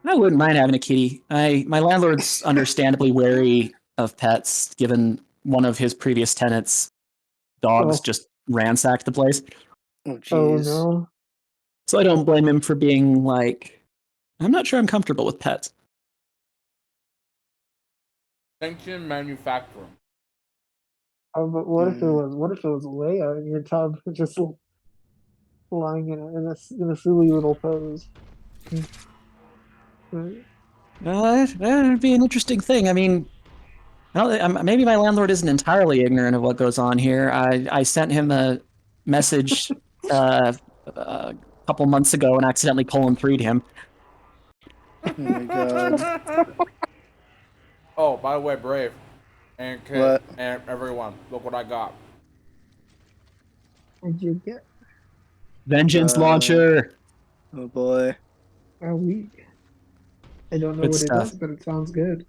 I wouldn't mind having a kitty. My landlord's understandably wary of pets, given one of his previous tenants' dogs Oh, just ransacked the place. Oh, oh jeez. no. So I don't blame him for being like, I'm not sure I'm comfortable with pets. Sanction manufacturing. Oh, but what if it Mm. was? What if it was Leia in your tub, just lying in a silly little pose? Right. That'd be an interesting thing. I mean, maybe my landlord isn't entirely ignorant of what goes on here. I sent him a message a couple months ago and accidentally colon 3'd him. Oh my god. Oh, by the way, Brave and Kid What? and everyone, look what I got. What'd you get? Vengeance Uh, launcher. oh boy. Are we? I don't know Good what it stuff. is, but it sounds good.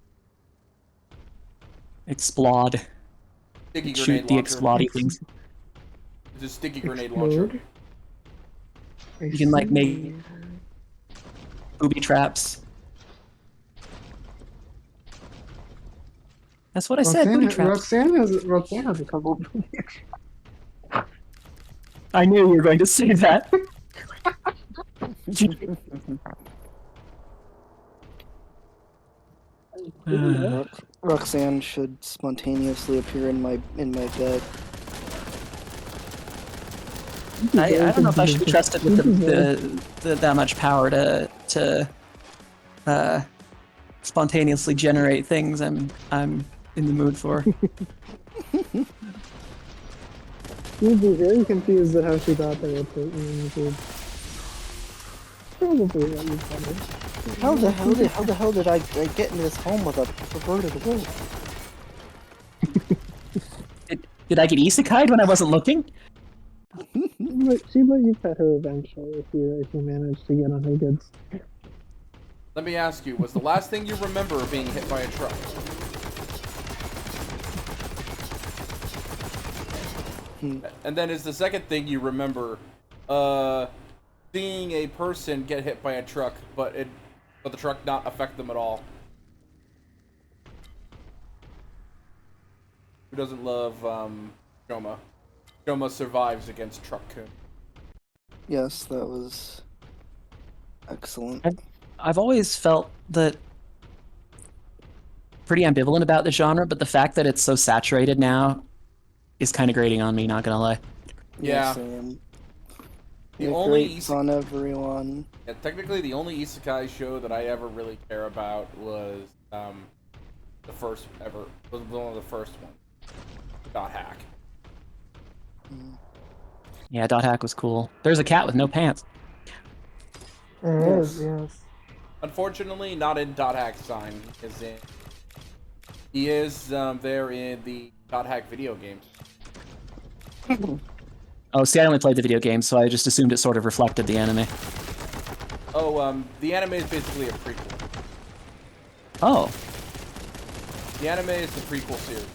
Explode. Sticky Shoot grenade the launcher. explodey things. It's a sticky grenade launcher. Explode. I You can like make see. booby traps. That's what I said, booby traps. Roxanne has a couple. I knew you were going to say that. Roxanne should spontaneously appear in my bed. I don't know if I should be trusted with the that much power to spontaneously generate things I'm in the mood for. You'd be very confused at how she thought they would put you in. Probably what you thought. How the hell did I get into this home with a perverted wolf? Did I get isekai'd when I wasn't looking? She'd let you pet her eventually if you manage to get on her goods. Let me ask you, was the last thing you remember being hit by a truck? And then is the second thing you remember seeing a person get hit by a truck, but the truck not affect them at all? Who doesn't love Shoma? Shoma survives against Truck Kun. Yes, that was excellent. I've always felt that pretty ambivalent about the genre, but the fact that it's so saturated now is kind of grating on me, not gonna lie. Yeah. Same. The It only grates on everyone. Yeah, technically the only isekai show that I ever really care about was the first ever, was one of the first ones. Dot Hack. Yeah, Dot Hack was cool. There's a cat with no pants. It is, yes. Unfortunately, not in Dot Hack sign. He is there in the Dot Hack video games. Oh, see, I only played the video game, so I just assumed it sort of reflected the anime. Oh, the anime is basically a prequel. Oh. The anime is the prequel series.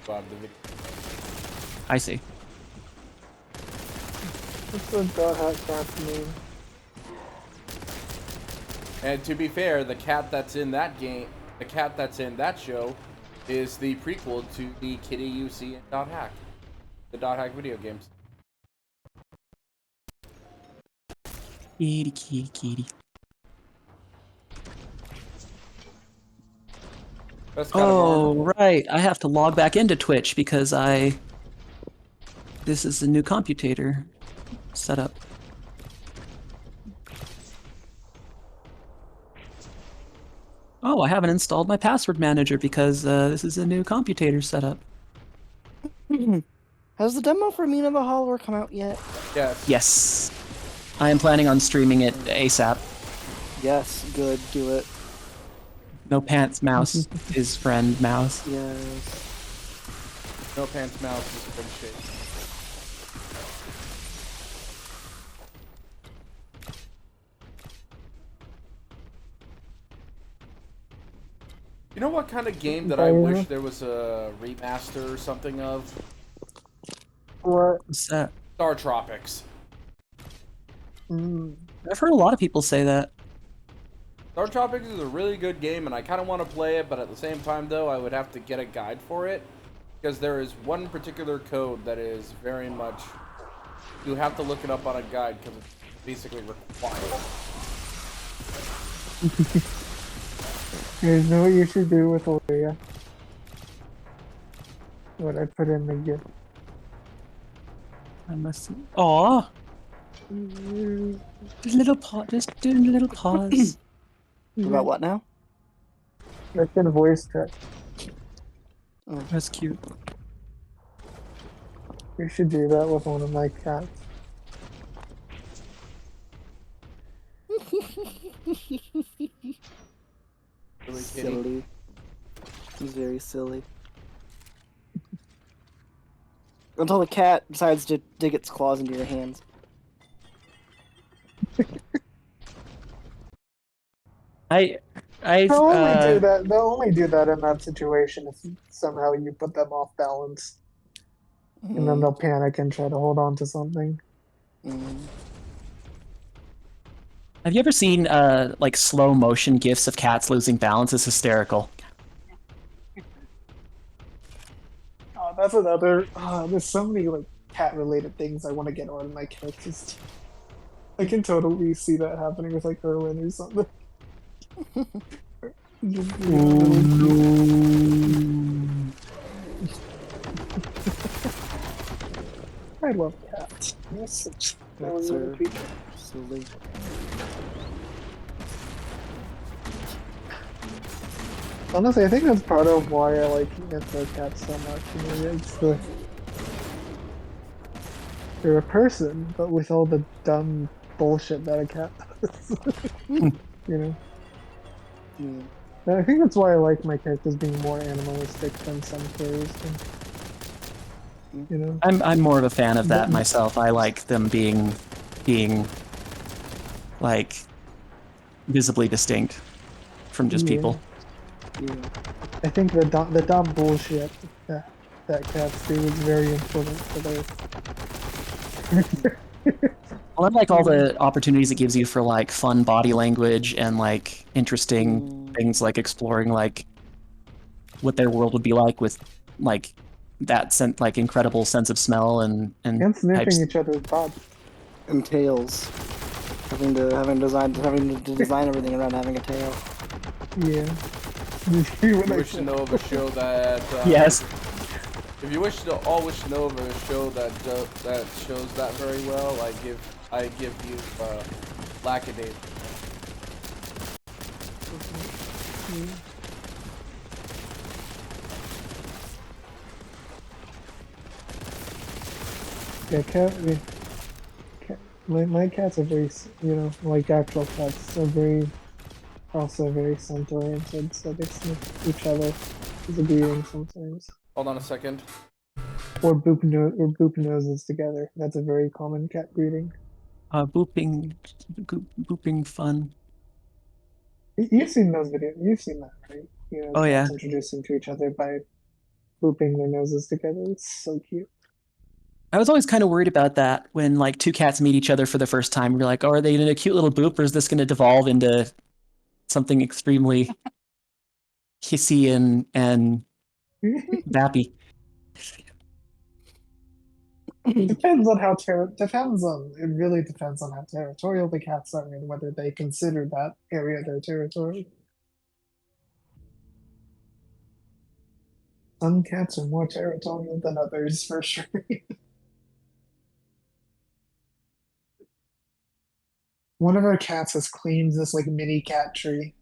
The video. I see. What's the dog hat cat's name? And to be fair, the cat that's in that game, the cat that's in that show, is the prequel to the kitty you see in Dot Hack. The Dot Hack video games. Kitty, kitty, kitty. Oh, right. I have to log back into Twitch because this is a new computator setup. Oh, I haven't installed my password manager because this is a new computator setup. Has the demo for Mina the Hollower come out yet? Yes. Yes. I am planning on streaming it ASAP. Yes, good, do it. No Pants Mouse is friend Mouse. Yes. No Pants Mouse is a good shit. You know what kind of game that I wish there was a remaster or something of? What? What's that? Star Tropics. I've heard a lot of people say that. Star Tropics is a really good game, and I kind of want to play it, but at the same time, though, I would have to get a guide for it, because there is one particular code that is very much... You have to look it up on a guide, because it's basically required. You know what you should do with Leia? What I put in the gift. I must. Aw, just a little pause. Just doing a little pause. About what now? I can voice chat. That's cute. You should do that with one of my cats. Really, Kitty? Silly. He's very silly. Until the cat decides to dig its claws into your hands. I've They'll only do that. They'll only do that in that situation if somehow you put them off balance, and then they'll panic and try to hold on to something. Have you ever seen like slow motion gifs of cats losing balance? It's hysterical. Oh, that's another. There's so many like cat-related things I want to get on my characters. I can totally see that happening with like Erwin or something. Just, you know, I love cats. They're such Cats little are creatures. silly. Honestly, I think that's part of why I like Mytho cats so much. You know, they're a person, but with all the dumb bullshit that a cat does. You know? Yeah. And I think that's why I like my characters being more animalistic than some fairies. You know? I'm more of a fan of that myself. I like them being like visibly distinct from just people. Yeah. I think the dumb bullshit that cats do is very important for their. Well, I like all the opportunities it gives you for like fun body language and like interesting things like exploring like what their world would be like with like that like incredible sense of smell and And sniffing types. each other's butts. And tails. Having to design everything around having a tail. Yeah. You wish to know of a show that Yes. if you wish to know of a show that that shows that very well, I give you Lackadaisical. Yeah, my cats are very, you know, like actual cats are also very scent oriented, so they sniff each other as a greeting sometimes. Hold on a second. Or boop noses together. That's a very common cat greeting. Booping fun. You've seen those videos. You've seen that, right? You know, Oh yeah. cats introducing to each other by booping their noses together. It's so cute. I was always kind of worried about that when like two cats meet each other for the first time. You're like, oh, are they in a cute little boop, or is this going to devolve into something extremely hissy and vappy? Depends on how depends on it really depends on how territorial the cats are and whether they consider that area their territory. Some cats are more territorial than others for sure. One of our cats has claimed this like mini cat tree.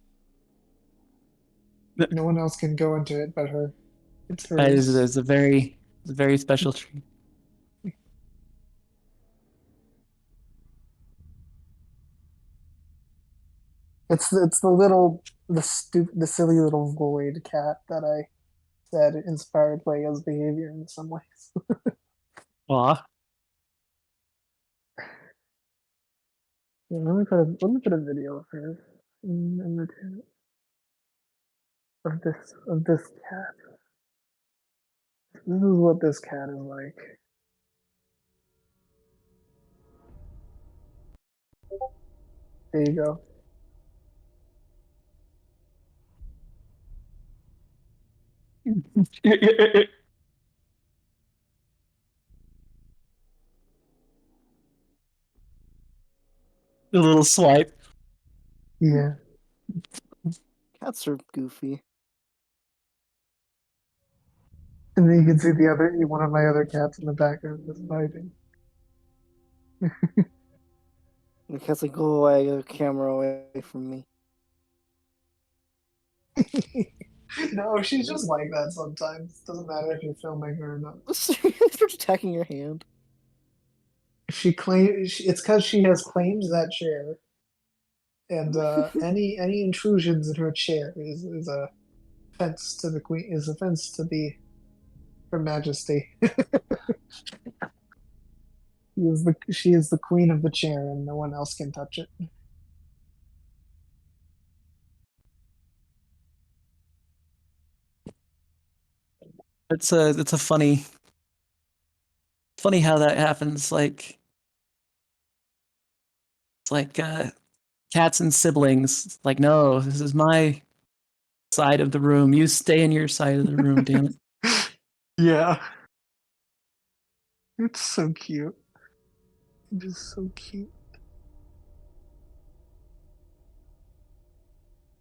No one else can go into it but her. It's hers. It's a very special tree. It's the silly little void cat that I said inspired Leia's behavior in some ways. Aw. Yeah, let me put a video of her in the chat of this cat. This is what this cat is like. There you go. The little swipe. Yeah. Cats are goofy. And then you can see the other one of my other cats in the background just fighting. The cat's like, go away, get the camera away from me. No, she's just like that sometimes. Doesn't matter if you're filming her or not. Starts attacking your hand. She claims it's because she has claimed that chair, and any intrusions in her chair is a offense to the queen. Is offense to the Her Majesty. She is the queen of the chair, and no one else can touch it. It's a funny how that happens. Like it's like cats and siblings. It's like, no, this is my side of the room. You stay in your side of the room, damn it. Yeah. It's so cute. It's just so cute.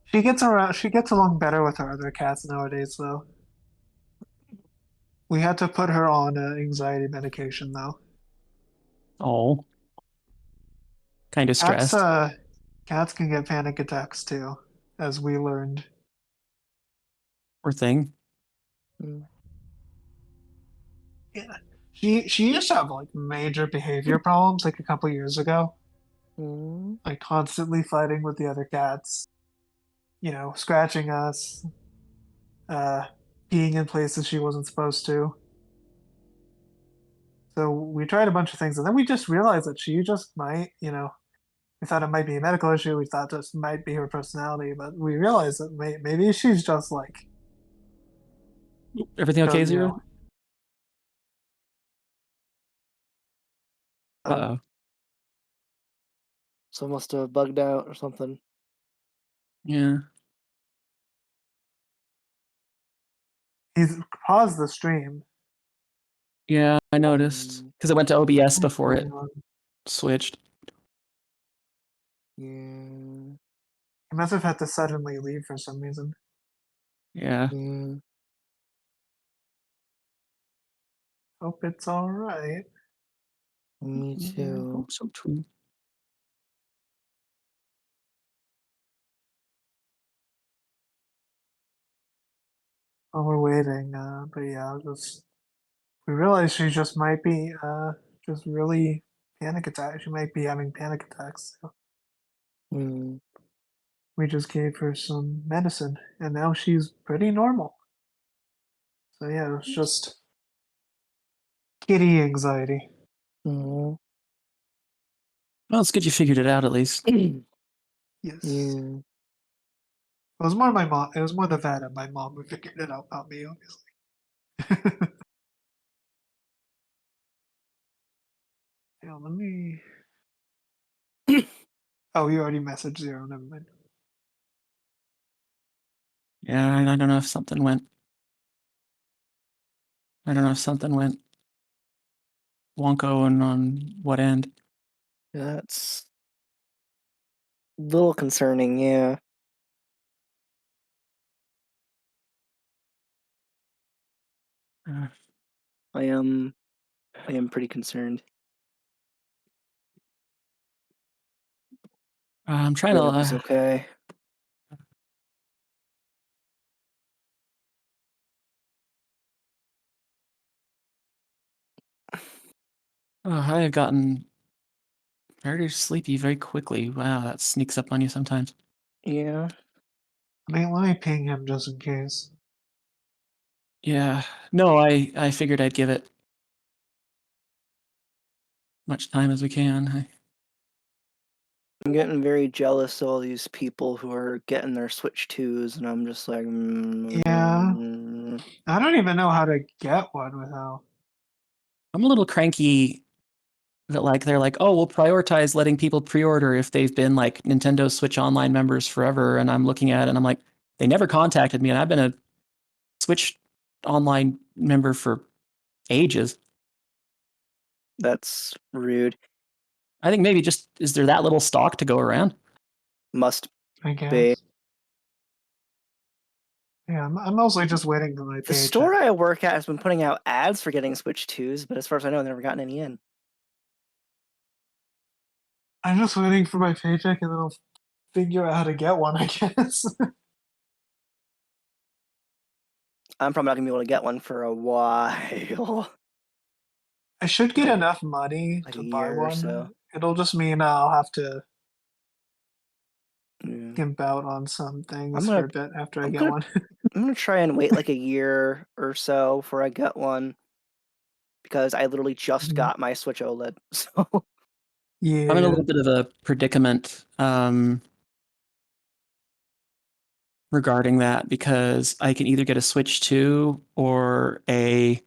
She gets around. She gets along better with her other cats nowadays, though. We had to put her on anxiety medication, though. Oh, kind of Cats, stressed. cats can get panic attacks too, as we learned. Poor thing. Mm. Yeah, she used to have like major behavior problems like a couple years ago, Mm. like constantly fighting with the other cats. You know, scratching us, uh, peeing in places she wasn't supposed to. So we tried a bunch of things, and then we just realized that she just might, we thought it might be a medical issue. We thought this might be her personality, but we realized that maybe she's just like, Everything okay, you Zero? know, Uh-oh. So must have bugged out or something. Yeah. he's paused the stream. Yeah, I noticed. Because it went to OBS What's before it going on? switched. Yeah. He must have had to suddenly leave for some reason. Yeah. Yeah. Hope it's all right. Me I too. hope so too. While we're waiting, but yeah, just we realized she just might be just really panic attack. She might be having panic attacks. So Mm. we just gave her some medicine, and now she's pretty normal. So yeah, it's just kitty anxiety. Mm. Well, it's good you figured it out at least. Yes. Yeah. It was more my mom. It was more the vet and my mom who figured it out, not me, obviously. Yeah, let me. Oh, you already messaged Zero. Never mind. Yeah, I don't know if something went. I don't know if something went wonko and on what end. That's a little concerning, yeah. Uh, I am pretty concerned. I'm trying That it to. was okay. I have gotten very sleepy very quickly. Wow, that sneaks up on you sometimes. Yeah. I mean, let me ping him just in case. Yeah. No, I figured I'd give it much time as we can. I'm getting very jealous of all these people who are getting their Switch 2s, and I'm just like, Yeah, I don't even know how to get one without. I'm a little cranky that like they're like, oh, we'll prioritize letting people pre-order if they've been like Nintendo Switch Online members forever. And I'm looking at it and I'm like, they never contacted me, and I've been a Switch online member for ages. That's rude. I think maybe just is there that little stock to go around? Must I guess. be. Yeah, I'm mostly just waiting for my The paycheck. store I work at has been putting out ads for getting Switch 2s, but as far as I know, I've never gotten any in. I'm just waiting for my paycheck, and then I'll figure out how to get one, I guess. I'm probably not gonna be able to get one for a while. I should get enough money Like to a buy year or one. so. It'll just mean I'll have to Yeah. gimp out on some things gonna- for a bit after I I'm get gonna- one. I'm gonna try and wait like a year or so before I get one, because I literally just Mhm. got my Switch OLED. So Yeah. I'm in a little bit of a predicament regarding that because I can either get a Switch 2 or a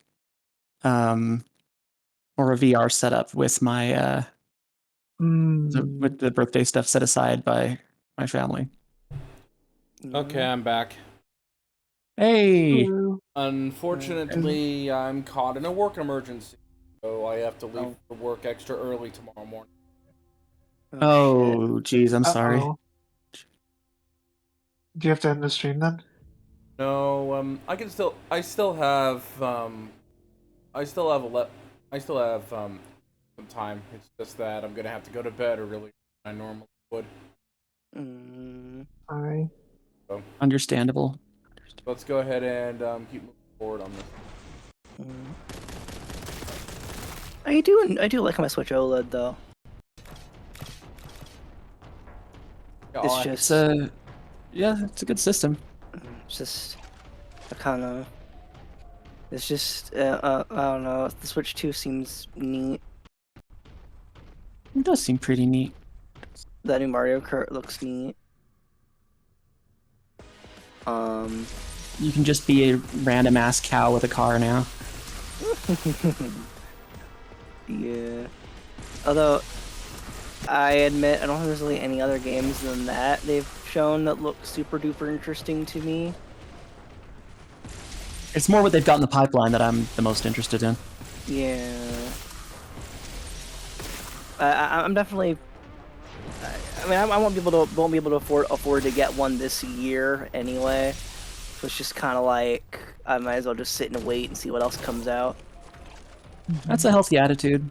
VR setup with my with the birthday stuff set aside by my family. Okay, I'm back. Hey, Hello. Unfortunately, I'm caught in a work emergency, so I have to leave for work extra early tomorrow morning. shit. oh geez, I'm sorry. Uh-oh. Do you have to end the stream then? No, I still have some time. It's just that I'm gonna have to go to bed earlier than I normally would. Alright. So Understandable. let's go ahead and keep moving forward on this. I do like my Switch OLED though. It's just It's a good system. It's just, I kind of. It's just, I don't know. The Switch 2 seems neat. It does seem pretty neat. That new Mario Kart looks neat. You can just be a random ass cow with a car now. Yeah. Although, I admit, I don't think there's really any other games than that they've shown that look super duper interesting to me. It's more what they've got in the pipeline that I'm the most interested in. Yeah. I'm definitely. I mean, I won't be able to afford to get one this year anyway. So it's just kind of like I might as well just sit and wait and see what else comes out. That's a healthy attitude.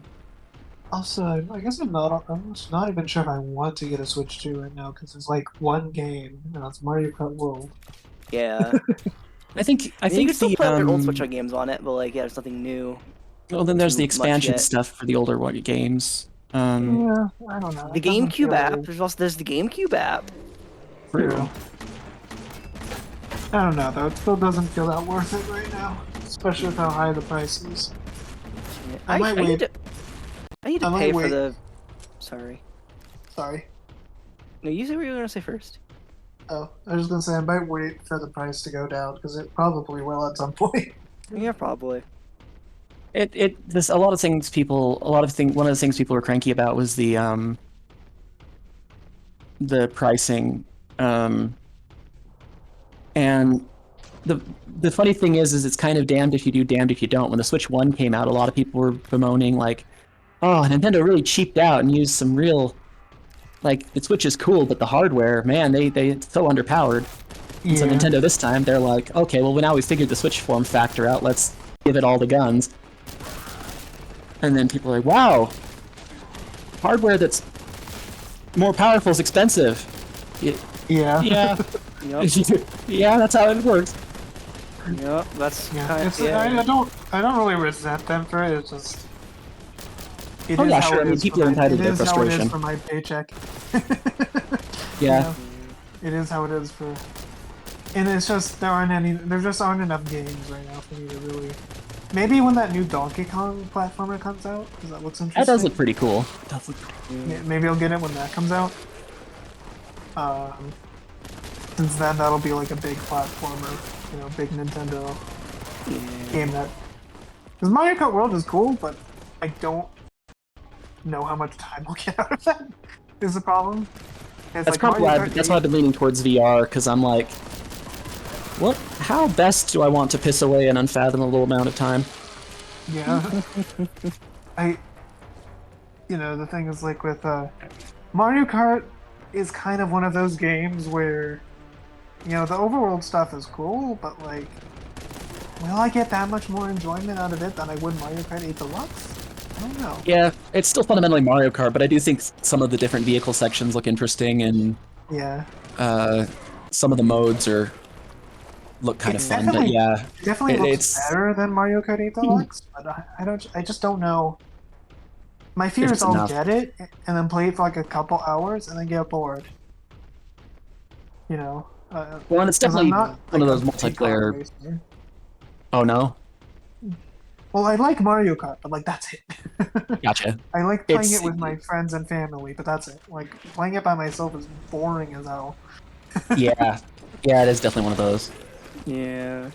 Also, I guess I'm just not even sure if I want to get a Switch 2 right now, because there's like one game, and that's Mario Kart World. Yeah. I think you can still play your old Switch games on it, but like, yeah, there's nothing new. Well, then there's the too expansion much yet. stuff for the older games. Yeah, I don't know. The It doesn't GameCube app. feel- There's the GameCube app. True. I don't know though. It still doesn't feel that worth it right now, especially with how high the price is. I might wait. I need to I might pay for wait. the. Sorry. Sorry. No, you say what you were gonna say first. Oh, I was gonna say I might wait for the price to go down because it probably will at some point. Yeah, probably. There's a lot of things one of the things people were cranky about was the pricing, and the funny thing is it's kind of damned if you do, damned if you don't. When the Switch 1 came out, a lot of people were bemoaning like, oh, Nintendo really cheaped out and used some real, like, the Switch is cool, but the hardware, man, it's so underpowered. And so Nintendo this time, they're like, okay, well, now we figured the Switch form factor out, let's give it all the guns. And then people are like, wow, hardware that's more powerful is expensive. Yeah. Yeah. Yep. Yeah, that's how it works. Yep. That's Yeah. kind It's, of. Yeah. I don't really resent them for it. It's just. It Oh, is yeah, how sure. it I mean, is people for are my- entitled to their It is how it frustration. is for my paycheck. Yeah. It is how it is for. And it's just there just aren't enough games right now for me to really. Maybe when that new Donkey Kong platformer comes out, because that looks interesting. That does look pretty cool. Maybe I'll get it when that comes out. Since then, that'll be like a big platformer, big Nintendo game that. Because Mario Kart World is cool, but I don't know how much time I'll get out of that. Is the problem? It's That's like probably Mario why Kart that's why I've been leaning towards VR, because I'm like, What? How best do I want to piss away an unfathomable amount of time? Yeah. The thing is, like, with Mario Kart is kind of one of those games where, the overworld stuff is cool, but, like, will I get that much more enjoyment out of it than I would Mario Kart 8 Deluxe? I don't know. Yeah, it's still fundamentally Mario Kart, but I do think some of the different vehicle sections look interesting, and Yeah. some of the modes look kind of fun. But yeah, It definitely looks it's better than Mario Kart 8 Deluxe, but I just don't know. My fear If is it's I'll enough. get it and then play it for like a couple hours and then get bored. well, and it's 'Cause I'm definitely not one like of those a big car multiplayer. racer. Oh no, Well, I like Mario Kart, but like that's it. gotcha. I like playing It's it with my friends and family, but that's it. Like playing it by myself is boring as hell. yeah, yeah, it is definitely one of those. Yeah.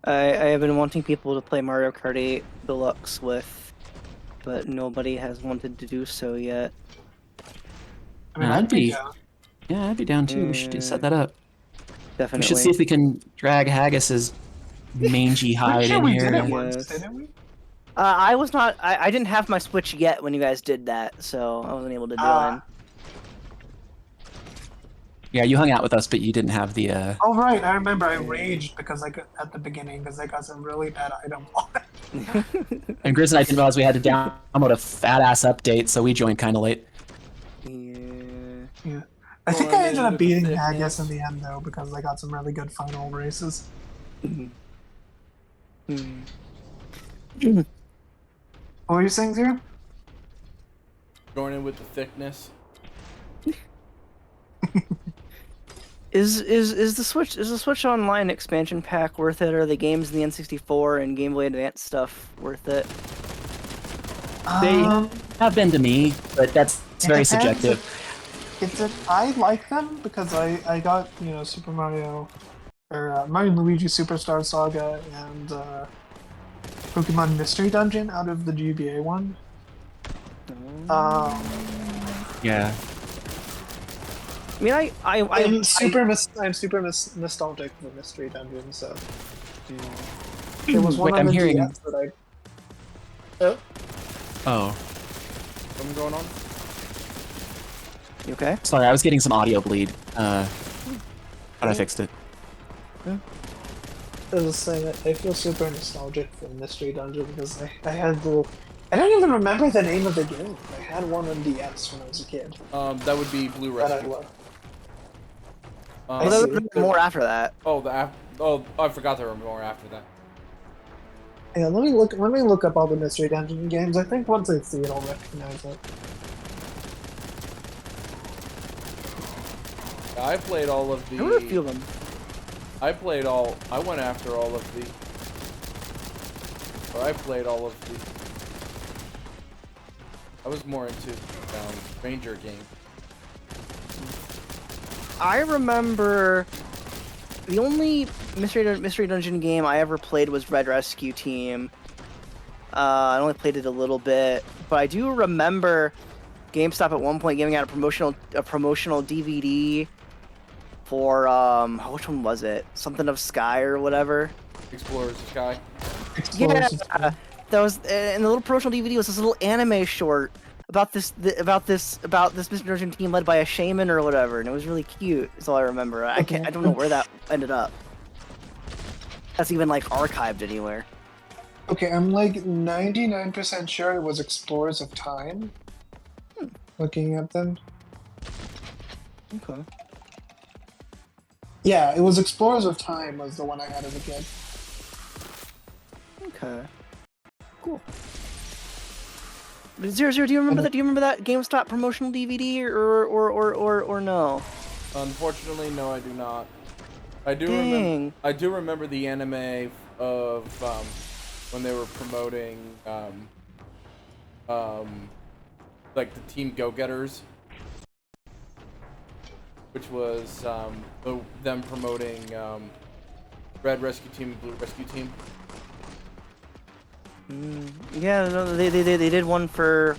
I have been wanting people to play Mario Kart 8 Deluxe with, but nobody has wanted to do so yet. I mean, I'd I'd be be, down. yeah, I'd be down too. We should set that up. We Definitely. should see if we can drag Haggis's mangy Pretty hide sure in we here. did it and- once, Yes. didn't we? I was not. I didn't have my Switch yet when you guys did that, so I wasn't able to join. Ah. Yeah, you hung out with us, but you didn't have the. Oh right, I remember. I raged because I got at the beginning because I got some really bad item. And Grizz and I didn't realize we had to download a fat ass update, so we joined kind of late. Yeah. Yeah. I think Well, I ended up with beating fitness. Haggis in the end though because I got some really good final races. What were you saying, Zero? Joining with the thickness. Is the Switch Online expansion pack worth it? Are the games in the N64 and Game Boy Advance stuff worth it? They Um, have been to me, but that's it very depends. subjective. I like them because I got Super Mario or Mario and Luigi Superstar Saga and Pokemon Mystery Dungeon out of the GBA one. Yeah. I mean, I'm super nostalgic for Mystery Dungeon, so there was one Wait, on I'm the hearing. DS that I. Oh, Oh, Something going on? You okay? sorry, I was getting some audio bleed. But I fixed it. I was just saying that I feel super nostalgic for Mystery Dungeon because I had the. I don't even remember the name of the game. I had one on DS when I was a kid. That would be Blue That I Rescue. loved. Well, see. there would be more after that. I forgot there were more after that. Yeah, let me look up all the Mystery Dungeon games. I think once I see it, I'll recognize it. I played all of the. There were a few of them. I went after all of the. Or I played all of the. I was more into Ranger game. I remember the only Mystery Dungeon game I ever played was Red Rescue Team. I only played it a little bit, but I do remember GameStop at one point giving out a promotional DVD for which one was it? Something of Sky or whatever. Explorers of Sky. Explorers of Yeah, that was, and the little promotional DVD was this little anime short about this Mystery Dungeon team led by a shaman or whatever, and it was really cute. That's all I remember. I don't know where that ended up. That's even like archived anywhere. Okay, I'm like 99% sure it was Explorers of Time. Looking at them. Okay. Yeah, it was Explorers of Time was the one I had as a kid. Okay. Cool. Zero, do you remember that? Do you remember that GameStop promotional DVD or no? Unfortunately, no, I do not. I do Dang. remember. I do remember the anime of when they were promoting like the Team Go-Getters, which was them promoting Red Rescue Team and Blue Rescue Team. Yeah, no, they did one for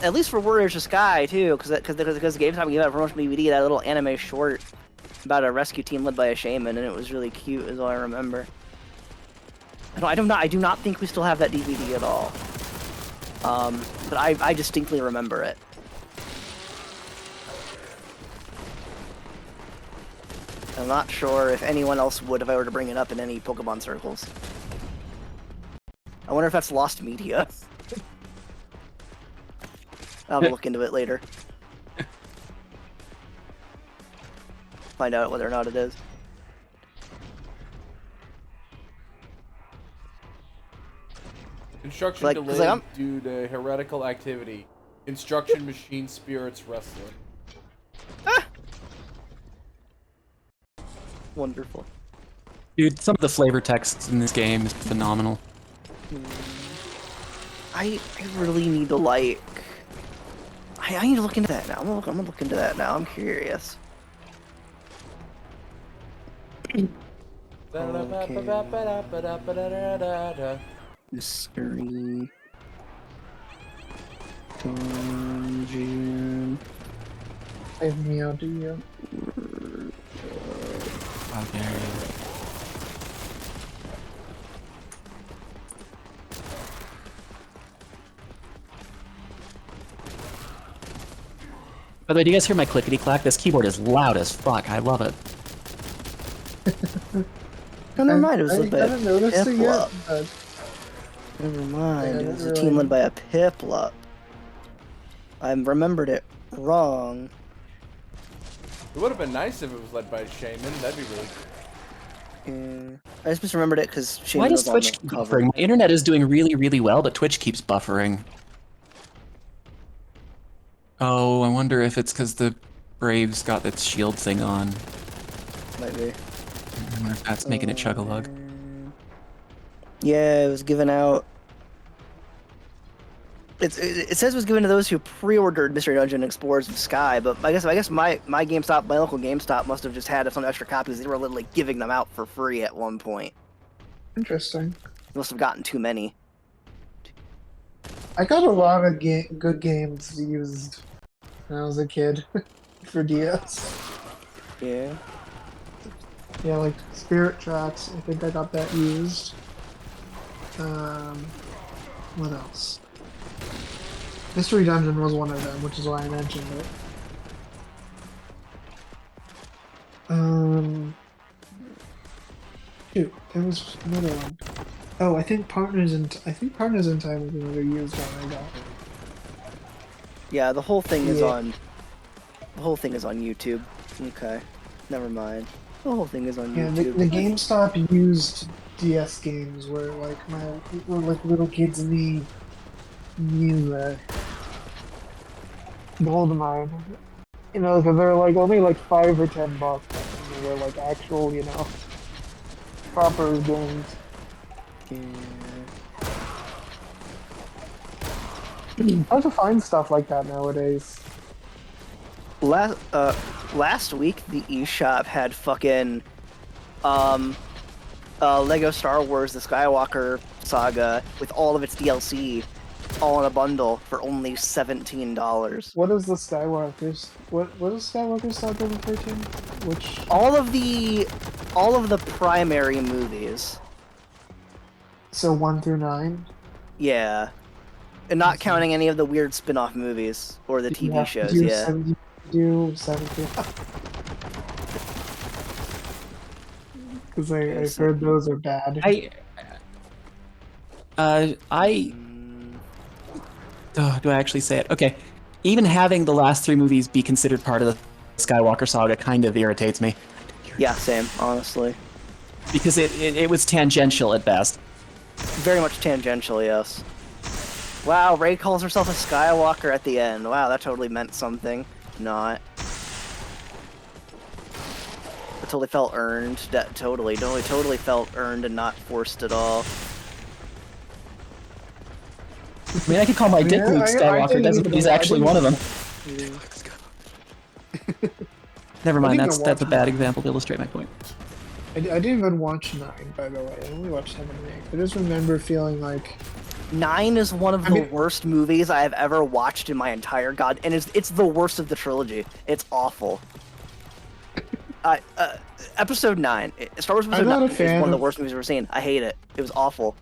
at least for Warriors of Sky too, because GameStop gave out a promotional DVD, that little anime short. about a rescue team led by a shaman, and it was really cute, is all I remember. I do not think we still have that DVD at all. But I distinctly remember it. I'm not sure if anyone else would if I were to bring it up in any Pokemon circles. I wonder if that's lost media. I'll look into it later. Find out whether or not it is. Instruction delayed due to heretical activity. Instruction machine spirits wrestling. Ah! Wonderful. Dude, some of the flavor texts in this game is phenomenal. I really need to like. I need to look into that now. I'm gonna look into that now. I'm curious. Mystery dungeon. Save me out, do you? How dare you. By the way, do you guys hear my clickety-clack? This keyboard is loud as fuck. I love it. No, never mind. It was I a bit. haven't noticed it yet, Piplup. but Never mind. Yeah, It was a really. team led by a Piplup. I remembered it wrong. It would have been nice if it was led by a shaman. That'd be really cool. Yeah. I just remembered it because Shane Why does was on Twitch the keep cover. buffering? My internet is doing really, really well, but Twitch keeps buffering. Oh, I wonder if it's because the Braves got its shield thing on. Might be. I wonder if that's making it chug-a-lug. Yeah, it was given out. It says it was given to those who pre-ordered Mystery Dungeon Explorers of Sky, but I guess my GameStop, my local GameStop, must have just had some extra copies. They were literally giving them out for free at one point. interesting. They must have gotten too many. I got a lot of good games used when I was a kid for DS. Yeah. Yeah, like Spirit Tracks. I think I got that used. What else? Mystery Dungeon was one of them, which is why I mentioned it. Shoot, there was another one. Oh, I think Partners in Time was another used one I got. Yeah, the whole thing is Yeah. on. The whole thing is on YouTube. Okay, never mind. The whole thing is on Yeah, YouTube. the GameStop used DS games where like little kids and me knew that Goldmine. You know, because they're like only like $5 or $10, and they're like actual, you know, proper games. Hard to find stuff like that nowadays. Last week the eShop had fucking Lego Star Wars The Skywalker Saga with all of its DLC all in a bundle for only $17. What is the Skywalker's? What is Skywalker Saga refer to? Which? All of the primary movies. So 1 through 9. Yeah. And not counting any of the weird spin-off movies or the TV shows, yeah. Do 7 through. Because I've heard those are bad. Do I actually say it? Okay. Even having the last 3 movies be considered part of the Skywalker saga kind of irritates me. Yeah, same, honestly. Because it was tangential at best. Very much tangential, yes. Wow, Rey calls herself a Skywalker at the end. Wow, that totally meant something. Not. It totally felt earned. That totally felt earned and not forced at all. I mean, I could call my dick Luke Skywalker, doesn't but he's actually one of them. Never mind, that's a bad example to illustrate my point. I didn't even watch 9, by the way. I only watched 7 and 8. I just remember feeling like 9 is one of the worst movies I have ever watched in my entire and it's the worst of the trilogy. It's awful. Episode 9. Star Wars Episode I'm not 9 a is fan one of the of- worst movies I've ever seen. I hate it. It was awful.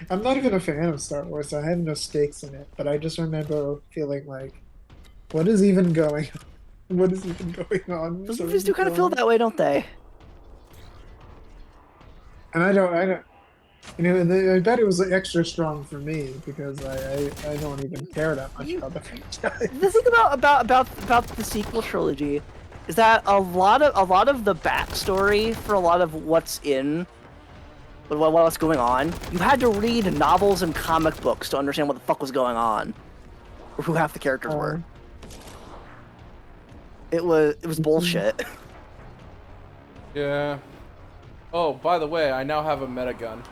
I'm not even a fan of Star Wars, so I have no stakes in it. But I just remember feeling like, what is even going on? What is even going on? Those So movies do kind of feel that way, don't they? And I don't, I bet it was extra strong for me because I don't even care that much about the franchise. The thing about the sequel trilogy is that a lot of the backstory for a lot of what's going on, you had to read novels and comic books to understand what the fuck was going on, or who half the characters were. It was bullshit. Yeah. Oh, by the way, I now have a meta gun.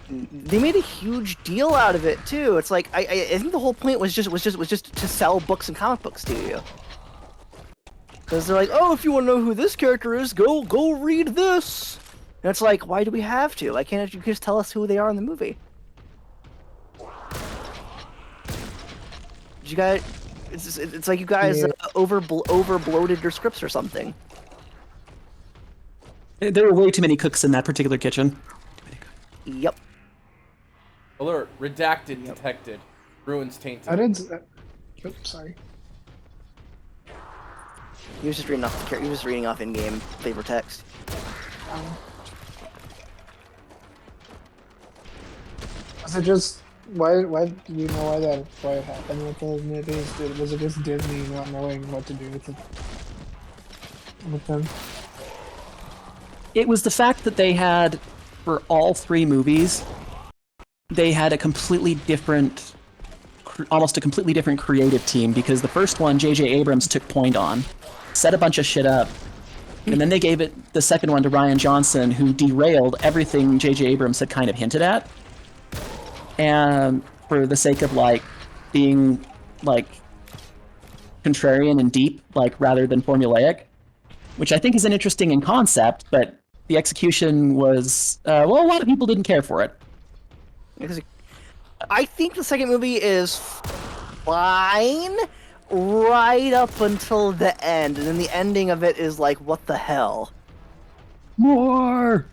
They made a huge deal out of it too. It's like I think the whole point was just to sell books and comic books to you. Because they're like, oh, if you want to know who this character is, go read this. And it's like, why do we have to? Why can't you just tell us who they are in the movie? Did you guys? It's like you guys over bloated your scripts or something. There were way too many cooks in that particular kitchen. Yep. Alert, redacted, detected. Ruins tainted. I didn't. Oops, sorry. He was just reading off. He was just reading off in-game flavor text. Was it just why do you know why it happened with those movies? Was it just Disney not knowing what to do with them? It was the fact that they had, for all three movies, they had a completely different, almost a completely different creative team, because the first one, J.J. Abrams took point on, set a bunch of shit up, and then they gave it the second one to Rian Johnson, who derailed everything J.J. Abrams had kind of hinted at, and for the sake of, like, being, like, contrarian and deep, like, rather than formulaic, which I think is an interesting in concept, but the execution was, well, a lot of people didn't care for it. Because I think the second movie is fine right up until the end, and then the ending of it is like, what the hell? More!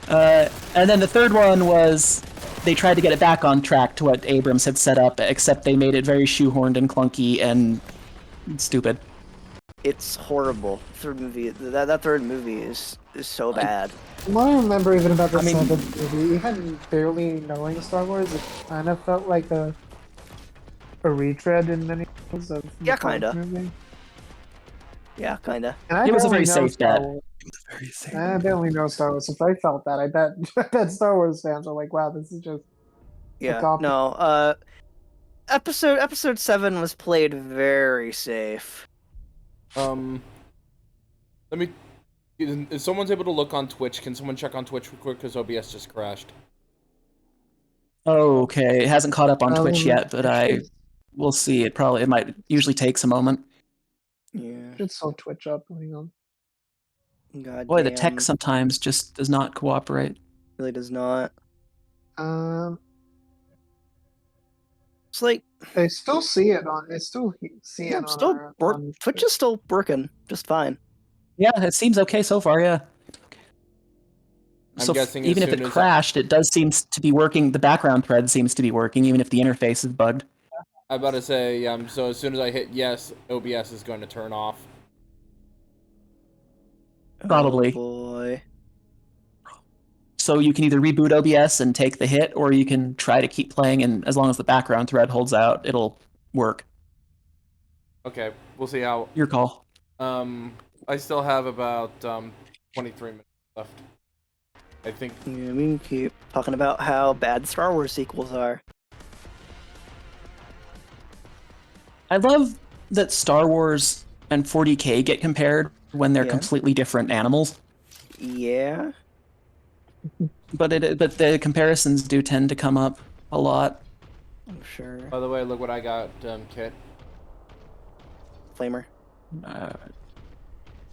And then the third one was, they tried to get it back on track to what Abrams had set up, except they made it very shoehorned and clunky and stupid. It's horrible. Third movie. That third movie is so bad. What I remember even about the seventh movie, even barely knowing Star Wars, it kind of felt like a retread in many ways of the Yeah, fourth kinda. movie. Yeah, kinda. And I It was a barely very know safe Star bet. Wars. I barely know Star Wars. If I felt that, I bet Star Wars fans are like, wow, this is just Yeah. copy. No. Episode 7 was played very safe. Let me. If someone's able to look on Twitch, can someone check on Twitch real quick? Because OBS just crashed. Oh, okay. It hasn't caught up on Twitch yet, but we'll see. It might usually takes a moment. Yeah. Should still Twitch up. Hang on. God Boy, the damn, tech sometimes just does not cooperate. really does not. Um, It's like I still see it on. I still see it on. On Twitch is still working just fine. Yeah, it seems okay so far, yeah. I'm So guessing as even if soon it as crashed, it does seem to be working. The background thread seems to be working, even if the interface is bugged. I'm about to say, so as soon as I hit yes, OBS is going to turn off. Probably. Oh boy. So you can either reboot OBS and take the hit, or you can try to keep playing, and as long as the background thread holds out, it'll work. Okay, we'll see how. Your call. I still have about 23 minutes left. I think. Yeah, we can keep talking about how bad Star Wars sequels are. I love that Star Wars and 40K get compared when they're Yeah. completely different animals. Yeah. But the comparisons do tend to come up a lot. I'm sure. By the way, look what I got, Kit. Flamer.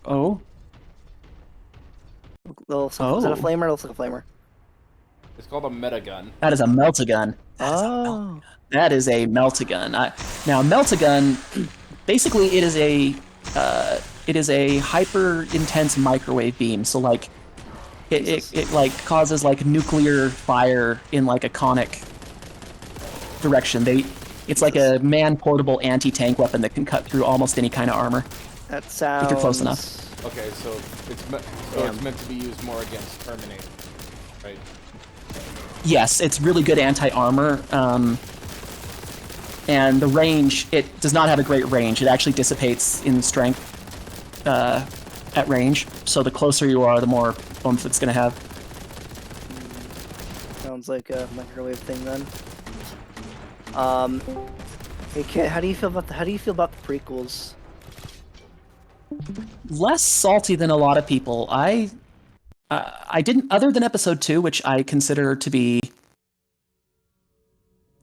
Oh, Is that a flamer? It looks like a flamer. It's called a meta gun. that is a melt-a-gun. Oh. That is a melt-a-gun. Now, melt-a-gun, basically, it is a hyper intense microwave beam. So like, it like causes like nuclear fire in like a conic direction. It's like a man-portable anti-tank weapon that can cut through almost any kind of armor. That sounds. If you're close enough. Okay, so it's meant to be used more against Terminator, right? Yes, it's really good anti-armor. And the range, it does not have a great range. It actually dissipates in strength at range. So the closer you are, the more oomph it's going to have. Sounds like a microwave thing then. Hey Kit, how do you feel about the prequels? Less salty than a lot of people. I didn't, other than episode 2, which I consider to be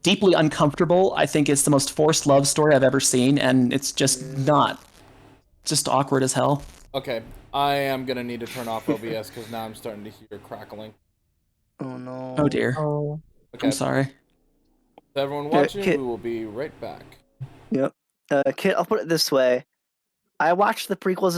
deeply uncomfortable. I think it's the most forced love story I've ever seen, and it's just not, just awkward as hell. Okay, I am gonna need to turn off OBS because now I'm starting to hear crackling. Oh no. Oh dear. Oh, Okay, I'm sorry. to everyone watching, Kit. we will be right back. Yep. Kit, I'll put it this way. I watched the prequels